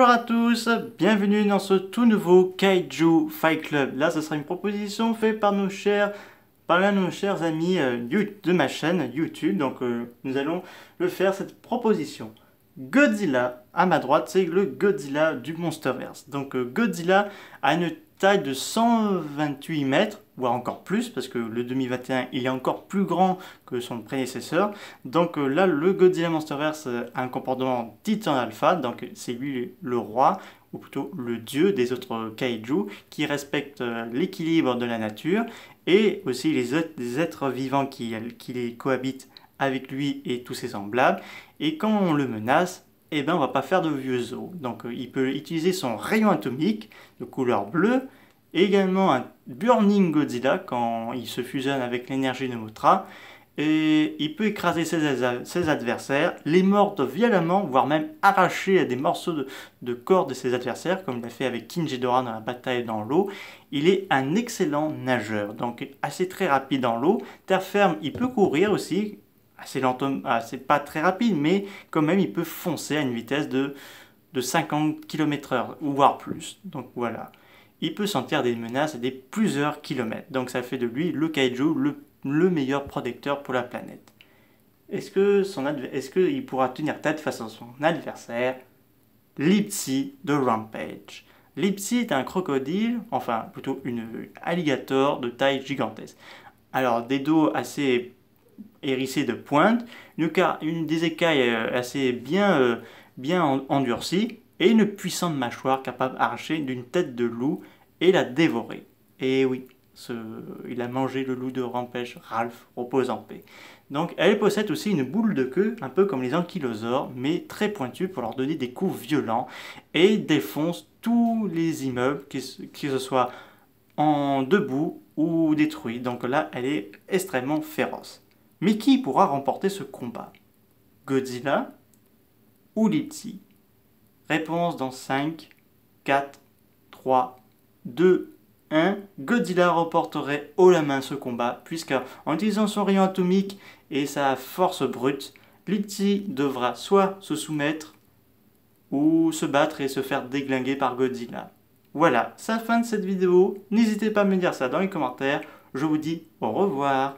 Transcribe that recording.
Bonjour à tous, bienvenue dans ce tout nouveau Kaiju Fight Club. Là, ce sera une proposition faite par l'un de nos chers amis de ma chaîne YouTube. Donc, nous allons le faire, cette proposition. Godzilla, à ma droite, c'est le Godzilla du Monsterverse. Donc, Godzilla a une taille de 128 mètres, voire encore plus, parce que le 2021, il est encore plus grand que son prédécesseur. Donc là, le Godzilla Monsterverse a un comportement Titan Alpha, donc c'est lui le roi, ou plutôt le dieu des autres kaiju, qui respecte l'équilibre de la nature, et aussi les êtres vivants qui les cohabitent avec lui et tous ses semblables. Et quand on le menace, eh ben, on va pas faire de vieux os. Donc il peut utiliser son rayon atomique de couleur bleue, et également un Burning Godzilla quand il se fusionne avec l'énergie de Mothra. Et il peut écraser ses adversaires, les mordre violemment, voire même arracher des morceaux de corps de ses adversaires, comme il a fait avec King Ghidorah dans la bataille dans l'eau. Il est un excellent nageur, donc assez très rapide dans l'eau. Terre ferme, il peut courir aussi, assez lentement, c'est pas très rapide, mais quand même il peut foncer à une vitesse de 50 km/h, voire plus. Donc voilà. Il peut sentir des menaces à des plusieurs kilomètres. Donc ça fait de lui le kaiju le meilleur protecteur pour la planète. Est-ce qu'il pourra tenir tête face à son adversaire, Lipsy de Rampage? Lipsy est un crocodile, enfin plutôt une alligator de taille gigantesque. Alors des dos assez hérissés de pointe, des écailles assez bien endurcies, et une puissante mâchoire capable d'arracher d'une tête de loup et la dévorer. Et oui, il a mangé le loup de Rampage, Ralph, repose en paix. Donc elle possède aussi une boule de queue, un peu comme les ankylosaures, mais très pointue pour leur donner des coups violents, et défonce tous les immeubles, que ce soit en debout ou détruits. Donc là, elle est extrêmement féroce. Mais qui pourra remporter ce combat? Godzilla ou Lipsy? Réponse dans 5, 4, 3, 2, 1. Godzilla remporterait haut la main ce combat, puisqu'en utilisant son rayon atomique et sa force brute, Lipsy devra soit se soumettre ou se battre et se faire déglinguer par Godzilla. Voilà, c'est la fin de cette vidéo. N'hésitez pas à me dire ça dans les commentaires. Je vous dis au revoir.